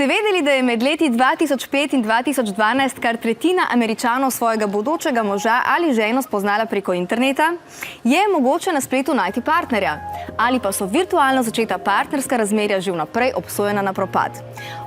Ste vedeli, da je med leti 2005 in 2012 kar tretjina Američanov svojega bodočega moža ali ženo spoznala preko interneta? Je mogoče na spletu najti partnerja? Ali pa so virtualno začeta partnerska razmerja že vnaprej obsojena na propad?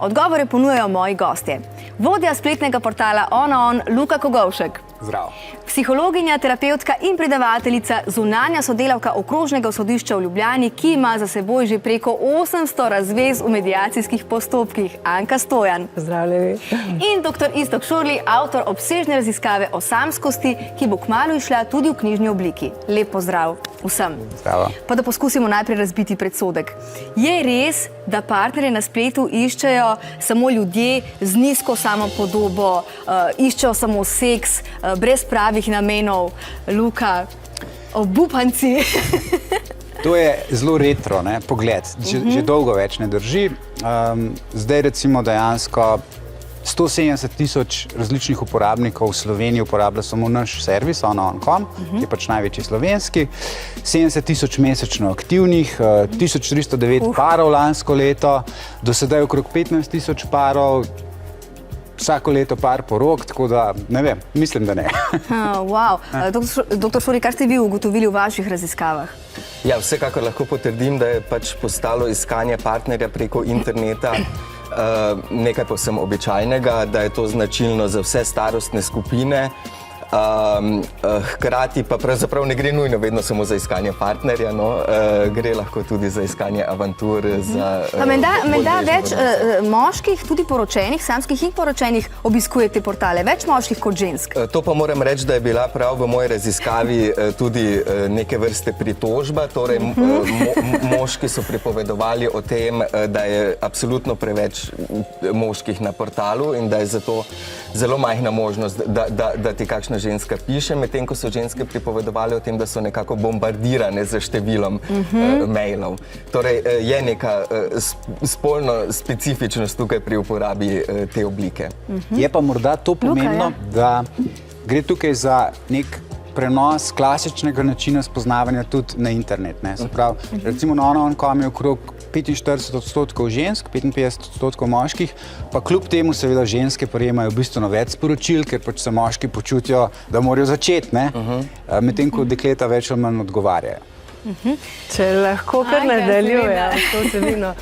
Odgovore ponujajo moji gostje. Vodja spletnega portala OnaOn, Luka Kogovšek. Zdravo. Psihologinja, terapevtka in predavateljica, zunanja sodelavka Okrožnega sodišča v Ljubljani, ki ima za seboj že preko 800 razvez v mediacijskih postopkih, Anka Stojan. Pozdravljeni. In dr. Iztok Šorli, avtor obsežne raziskave o samskosti, ki bo kmalu izšla tudi v knjižni obliki. Lep pozdrav vsem. Zdravo. Pa da poskusimo najprej razbiti predsodek. Je res, da partnerje na spletu iščejo samo ljudje z nizko samopodobo, iščejo samo seks, brez pravih namenov? Luka, obupanci. To je zelo retro pogled, že dolgo več ne drži. Zdaj recimo dejansko 170 000 različnih uporabnikov v Sloveniji uporablja samo naš servis, OnaOn.com, ki je pač največji slovenski. 70 000 mesečno aktivnih, 1309 parov lansko leto, do sedaj okrog 15 000 parov, vsako leto par porok, tako da ne vem, mislim, da ne. Wow. Dr. Šorli, kar ste vi ugotovili v vaših raziskavah? Ja, vsekakor lahko potrdim, da je pač postalo iskanje partnerja preko interneta nekaj povsem običajnega, da je to značilno za vse starostne skupine. Hkrati pa pravzaprav ne gre nujno vedno samo za iskanje partnerja, gre lahko tudi za iskanje avantur, za Menda več moških, tudi poročenih, samskih in poročenih, obiskuje te portale, več moških kot žensk. To pa moram reči, da je bila prav v moji raziskavi tudi neke vrste pritožba, torej moški so pripovedovali o tem, da je absolutno preveč moških na portalu in da je zato zelo majhna možnost, da ti kakšna ženska piše, medtem ko so ženske pripovedovali o tem, da so nekako bombardirane z številom mailov. Torej, je neka spolno specifičnost tukaj pri uporabi te oblike. Je pa morda to pomembno, da gre tukaj za nek prenos klasičnega načina spoznavanja tudi na internet. Se pravi, recimo na OnaOn.com je okrog 45% žensk, 55% moških, pa kljub temu seveda ženske prejemajo bistveno več sporočil, ker pač se moški počutijo, da morajo začeti, medtem ko dekleta več ali manj odgovarjajo. Če lahko kar nadaljujem, to se vino.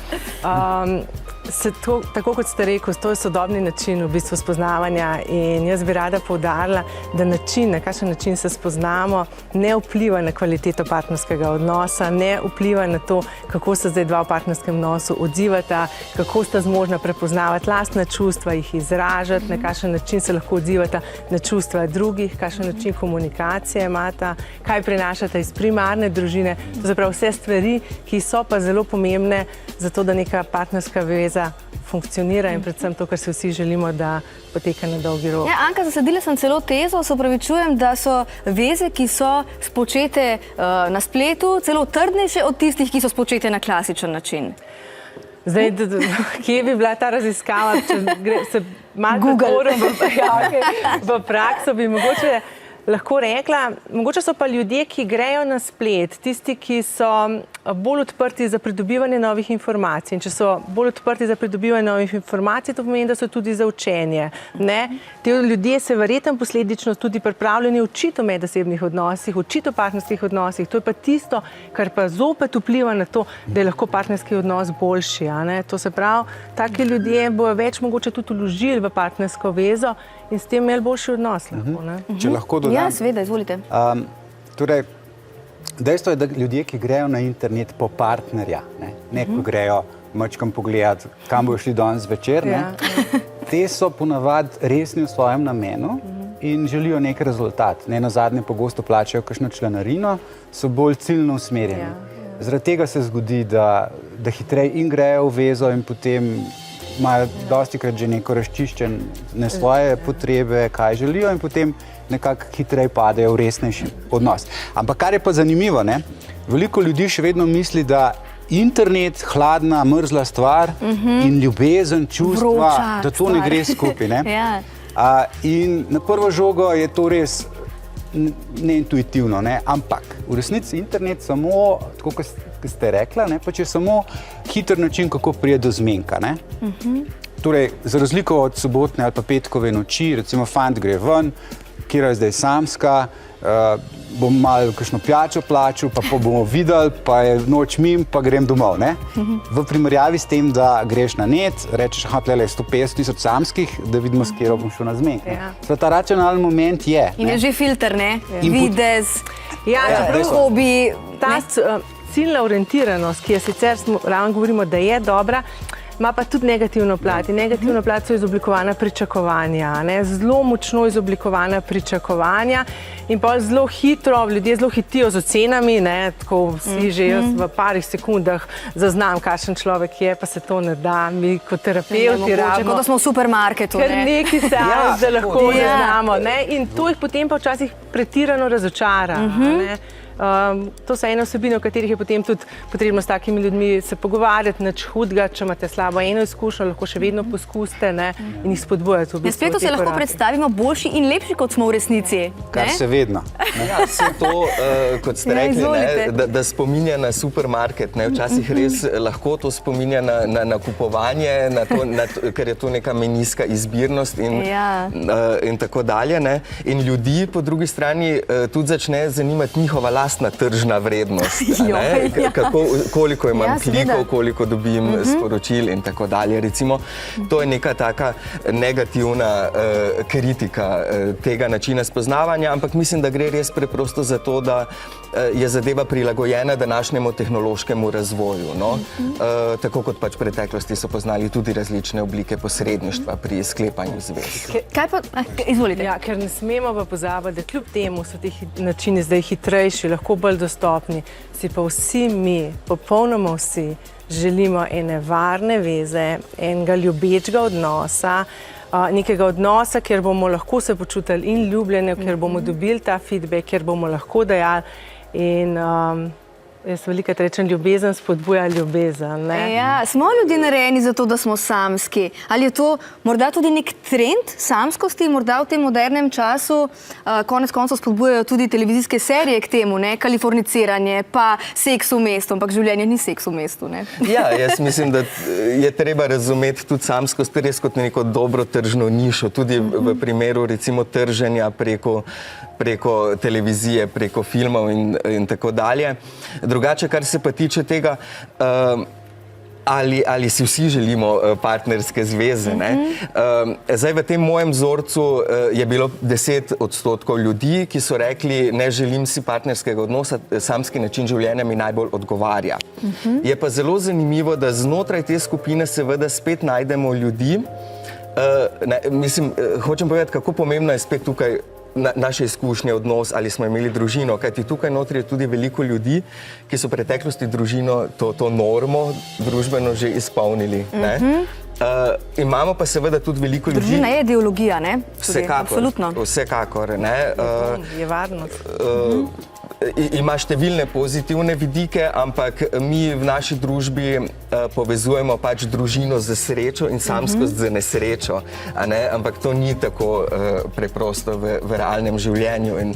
Tako kot ste rekel, to je sodobni način v bistvu spoznavanja in jaz bi rada poudarila, da način, na kakšen način se spoznamo, ne vpliva na kvaliteto partnerskega odnosa, ne vpliva na to, kako se zdaj dva v partnerskem odnosu odzivata, kako sta zmožna prepoznavati lastna čustva, jih izražati, na kakšen način se lahko odzivata na čustva drugih, kakšen način komunikacije imata, kaj prinašata iz primarne družine, to se pravi vse stvari, ki so pa zelo pomembne za to, da neka partnerska veza funkcionira in predvsem to, kar si vsi želimo, da poteka na dolgi rok. Ja, Anka, zasadila sem celo tezo, se opravičujem, da so veze, ki so spočete na spletu, celo trdnejše od tistih, ki so spočete na klasičen način. Zdaj, kje bi bila ta raziskava, če se malo pretvorim v prakso, bi mogoče lahko rekla, mogoče so pa ljudje, ki grejo na splet, tisti, ki so bolj odprti za pridobivanje novih informacij. In če so bolj odprti za pridobivanje novih informacij, to pomeni, da so tudi za učenje. Ti ljudje se verjetno posledično tudi pripravljeni učiti o medosebnih odnosih, učiti o partnerskih odnosih. To je pa tisto, kar pa zopet vpliva na to, da je lahko partnerski odnos boljši. To se pravi, taki ljudje bojo več mogoče tudi vložili v partnersko vezo in s tem imeli boljši odnos. Če lahko dodam. Ja, seveda, izvolite. Torej, dejstvo je, da ljudje, ki grejo na internet po partnerja, ne ko grejo mačkam pogledati, kam bojo šli danes večer, te so ponavadi resni v svojem namenu in želijo nek rezultat. Nenazadnje pogosto plačajo kakšno članarino, so bolj ciljno usmerjeni. Zaradi tega se zgodi, da hitreje in grejo v vezo in potem imajo dostikrat že neko razčiščene svoje potrebe, kaj želijo in potem nekako hitreje padejo v resnejši odnos. Ampak kar je pa zanimivo, veliko ljudi še vedno misli, da internet, hladna, mrzla stvar in ljubezen, čustva, da to ne gre skupaj. In na prvo žogo je to res neintuitivno, ampak v resnici internet samo, tako kot ste rekla, pač je samo hiter način, kako prije do zmenka. Torej, za razliko od sobotne ali pa petkove noči, recimo fant gre ven, kjer je zdaj samska, bom malo kakšno pijačo plačal, pa bomo videli, pa je noč mim, pa grem domov. Ne? V primerjavi s tem, da greš na net, rečeš, tlele je 150 000 samskih, da vidimo, s katero bom šel na zmek. Ja. Ta racionalni moment je. In je že filter, ne? Videz, hobi. Ta ciljna orientiranost, ki je sicer, ravno govorimo, da je dobra, ima pa tudi negativno plat. In negativno plat so izoblikovana pričakovanja, ne? Zelo močno izoblikovana pričakovanja in pa zelo hitro, ljudje zelo hitijo z ocenami, ne? Tako vsi že jaz v parih sekundah zaznam, kakšen človek je, pa se to ne da. Mi kot terapevti rabimo. Kot da smo v supermarketu. Ker neki se da lahko zaznamo. In to jih potem pa včasih pretirano razočara. Ne? To so ene vsebine, o katerih je potem tudi potrebno s takimi ljudmi se pogovarjati, nič hudega, če imate slabo eno izkušnjo, lahko še vedno poskusite, ne, in jih spodbujati. Na spletu se lahko predstavimo boljši in lepši, kot smo v resnici. Kar se vedno. Ja, vse to, kot ste rekli, ne, da spominja na supermarket. Ne, včasih res lahko to spominja na kupovanje, ker je to neka menijska izbirnost in tako dalje. Ne. In ljudi po drugi strani tudi začne zanimati njihova lastna tržna vrednost. Koliko imam klikov, koliko dobim sporočil in tako dalje. Recimo, to je neka taka negativna kritika tega načina spoznavanja, ampak mislim, da gre res preprosto za to, da je zadeva prilagojena današnjemu tehnološkemu razvoju. No? Tako kot pač v preteklosti so poznali tudi različne oblike posredništva pri sklepanju zvez. Kaj pa, izvolite. Ja, ker ne smemo pa pozabiti, da kljub temu so ti načini zdaj hitrejši, lahko bolj dostopni, si pa vsi mi, popolnoma vsi, želimo ene varne veze, enega ljubečega odnosa, nekega odnosa, kjer bomo lahko se počutili in ljubljene, kjer bomo dobili ta feedback, kjer bomo lahko dajali in jaz velikokrat rečem, ljubezen spodbuja ljubezen. Ja, smo ljudje narejeni za to, da smo samski? Ali je to morda tudi nek trend samskosti, morda v tem modernem času konec koncev spodbujajo tudi televizijske serije k temu, ne? Kaliforniciranje, pa seks v mestu, ampak življenje ni seks v mestu, ne? Ja, jaz mislim, da je treba razumeti tudi samskost res kot neko dobro tržno nišo, tudi v primeru recimo trženja preko televizije, preko filmov in tako dalje. Drugače, kar se pa tiče tega, ali si vsi želimo partnerske zveze. Zdaj, v tem mojem vzorcu je bilo 10% ljudi, ki so rekli, ne želim si partnerskega odnosa, samski način življenja mi najbolj odgovarja. Je pa zelo zanimivo, da znotraj te skupine seveda spet najdemo ljudi. Mislim, hočem povedati, kako pomembno je spet tukaj naše izkušnje, odnos, ali smo imeli družino, kajti tukaj notri je tudi veliko ljudi, ki so v preteklosti družino, to normo družbeno že izpolnili. Imamo pa seveda tudi veliko ljudi... Družina je ideologija, ne? Vsekakor. Je varnost. Ima številne pozitivne vidike, ampak mi v naši družbi povezujemo pač družino z srečo in samskost z nesrečo. Ampak to ni tako preprosto v realnem življenju. In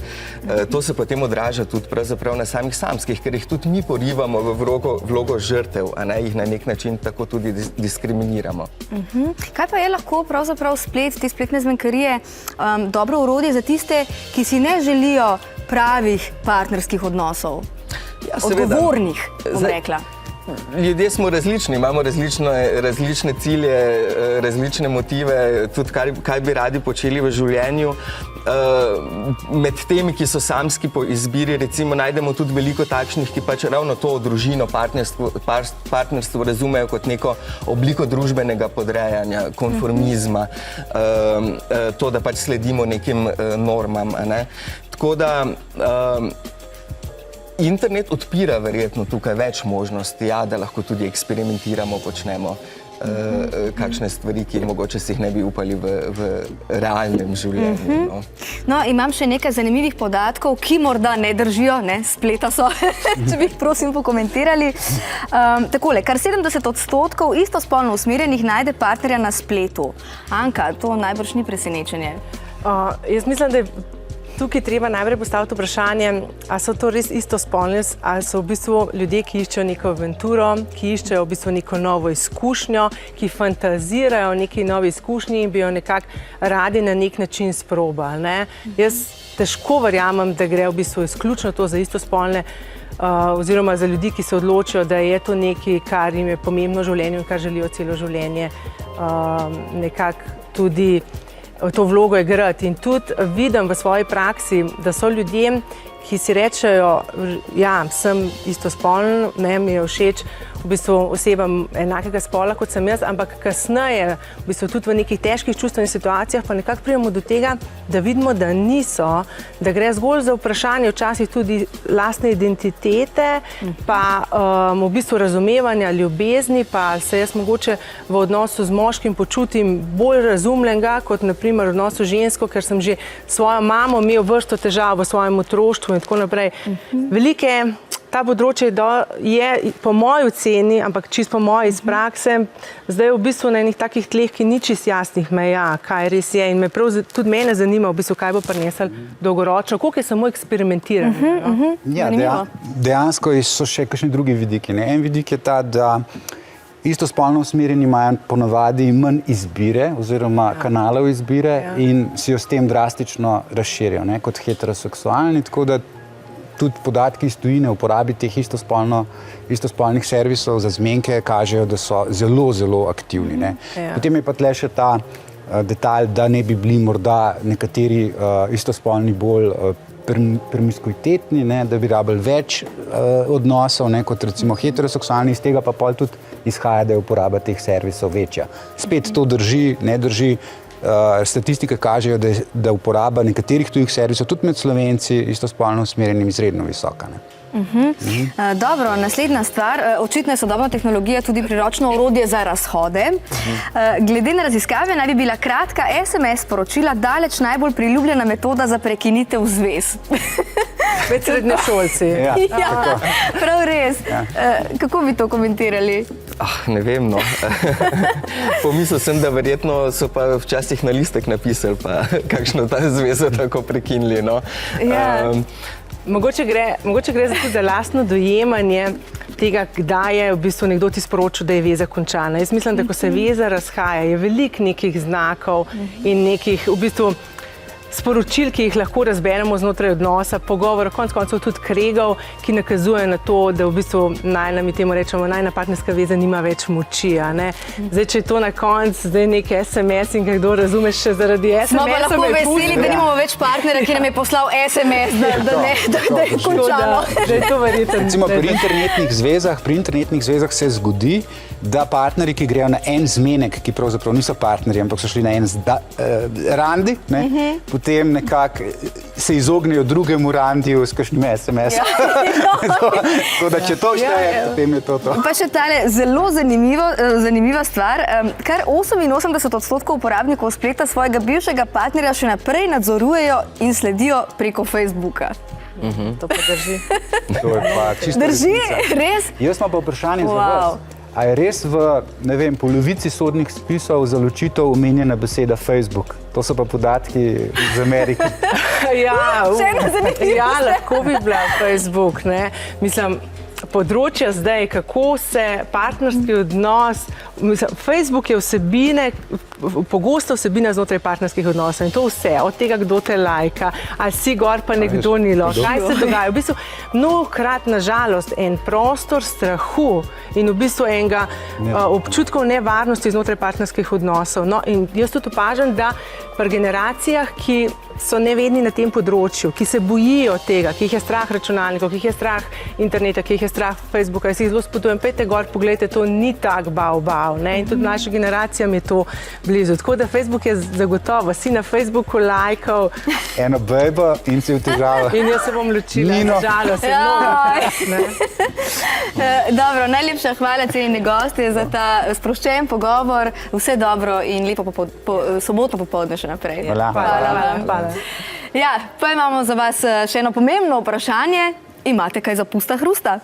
to se potem odraža tudi pravzaprav na samih samskih, ker jih tudi mi porivamo v vlogo žrtev, jih na nek način tako tudi diskriminiramo. Kaj pa je lahko pravzaprav splet, te spletne zmenkarije, dobro orodje za tiste, ki si ne želijo pravih partnerskih odnosov, odgovornih, bom rekla. Ljudje smo različni, imamo različne cilje, različne motive, tudi kaj bi radi počeli v življenju. Med temi, ki so samski po izbiri, recimo najdemo tudi veliko takšnih, ki pač ravno to družino, partnerstvo razumejo kot neko obliko družbenega podrejanja, konformizma, to, da pač sledimo nekim normam. Tako da internet odpira verjetno tukaj več možnosti, da lahko tudi eksperimentiramo, počnemo kakšne stvari, ki mogoče si jih ne bi upali v realnem življenju. No, imam še nekaj zanimivih podatkov, ki morda ne držijo, spleta so, če bi jih prosim pokomentirali. Takole, kar 70% istospolno usmerjenih najde partnerja na spletu. Anka, to najbrž ni presenečenje. Jaz mislim, da je tukaj treba najprej postaviti vprašanje, ali so to res istospolni, ali so v bistvu ljudje, ki iščejo neko avanturo, ki iščejo v bistvu neko novo izkušnjo, ki fantazirajo o neki novi izkušnji in bi jo nekako radi na nek način sprobali, ne. Jaz težko verjamem, da gre v bistvu izključno to za istospolne, oziroma za ljudi, ki se odločijo, da je to nekaj, kar jim je pomembno v življenju in kar želijo celo življenje nekako tudi to vlogo igrati. In tudi vidim v svoji praksi, da so ljudje, ki si rečejo, ja, sem istospoln, ne, mi je všeč v bistvu osebam enakega spola, kot sem jaz, ampak kasneje, v bistvu tudi v nekih težkih čustvenih situacijah, pa nekako pridemo do tega, da vidimo, da niso, da gre zgolj za vprašanje včasih tudi lastne identitete, pa v bistvu razumevanja, ljubezni, pa se jaz mogoče v odnosu z moškim počutim bolj razumljenega, kot naprimer v odnosu z žensko, ker sem že svojo mamo imel vrsto težav v svojem otroštvu in tako naprej. Ta področje je po moji oceni, ampak čisto po moji iz prakse, zdaj v bistvu na enih takih tleh, ki ni čisto jasnih meja, kaj res je. In tudi mene zanima, v bistvu, kaj bo prinesel dolgoročno, koliko je samo eksperimentiranje. Ja, dejansko so še kakšni drugi vidiki. En vidik je ta, da istospolno usmerjeni imajo ponavadi manj izbire oziroma kanalov izbire in si jo s tem drastično razširijo, kot heteroseksualni, tako da tudi podatki iz tujine o uporabi teh istospolnih servisov za zmenke kažejo, da so zelo, zelo aktivni. Potem je pa tle še ta detalj, da ne bi bili morda nekateri istospolni bolj promiskuitetni, da bi rabili več odnosov, kot recimo heteroseksualni, iz tega pa pol tudi izhaja, da je uporaba teh servisov večja. Spet to drži, ne drži. Statistike kažejo, da uporaba nekaterih tujih servisov, tudi med Slovenci, istospolno usmerjenim, izredno visoka. Dobro, naslednja stvar. Očitno je sodobna tehnologija tudi priročno orodje za razhode. Glede na raziskave naj bi bila kratka SMS sporočila daleč najbolj priljubljena metoda za prekinitev zvez. Med srednješolci. Ja, prav res. Kako bi to komentirali? Ne vem, no. Pomislil sem, da verjetno so pa včasih na listek napisali, pa kakšno ta zvezo tako prekinili, no. Mogoče gre tudi za lastno dojemanje tega, kdaj je v bistvu nekdo ti sporočil, da je veza končana. Jaz mislim, da ko se veza razhaja, je veliko nekih znakov in nekih v bistvu sporočil, ki jih lahko razberemo znotraj odnosa, pogovor, konec koncev tudi kregov, ki nakazuje na to, da v bistvu mi temu rečemo, najna partnerska veza nima več moči. Zdaj, če je to na koncu, zdaj nek SMS in kdo razumeš še zaradi SMS-a. Smo pa lahko veseli, da nimamo več partnera, ki nam je poslal SMS, da je končano. Da je to verjetno. Recimo pri internetnih zvezah se zgodi, da partnerji, ki grejo na en zmenek, ki pravzaprav niso partnerji, ampak so šli na en randi, potem nekako se izognejo drugemu randiju s kakšnim SMS-om. Tako da, če to šteje, potem je to. Pa še tale zelo zanimiva stvar. Kar 88% uporabnikov spleta svojega bivšega partnerja še naprej nadzorujejo in sledijo preko Facebooka. To pa drži. To je pa čisto drži, resnica. res? Jaz imam pa vprašanje za vas. A je res v, ne vem, polovici sodnih spisov za ločitev omenjena beseda Facebook? To so pa podatki iz Amerike. Še ena zanimivost. Ja, lahko bi bila Facebook, ne. Mislim, področja zdaj, kako se partnerski odnos, Facebook je pogosta vsebina znotraj partnerskih odnosov in to vse, od tega, kdo te lajka, ali si gor, pa nekdo ni lok. Kaj se dogaja? V bistvu, mnogokrat, na žalost, en prostor strahu in v bistvu enega občutkov nevarnosti znotraj partnerskih odnosov. No, in jaz tudi opažam, da pri generacijah, ki so nevedni na tem področju, ki se bojijo tega, ki jih je strah računalnikov, ki jih je strah interneta, ki jih je strah Facebooka, jaz jih zelo spodbujam, pejte gor, poglejte, to ni tak bav, ne, in tudi mlajšim generacijam je to blizu. Tako da Facebook je zagotovo, si na Facebooku lajkal. Eno bejbo in si vtežala. In jaz se bom ločila, žalost, je mnogokrat. Dobro, najlepša hvala cenjeni gostje za ta sproščen pogovor. Vse dobro in lepo sobotno popoldne še naprej. Hvala. Ja, pa imamo za vas še eno pomembno vprašanje. Imate kaj za pusta hrusta?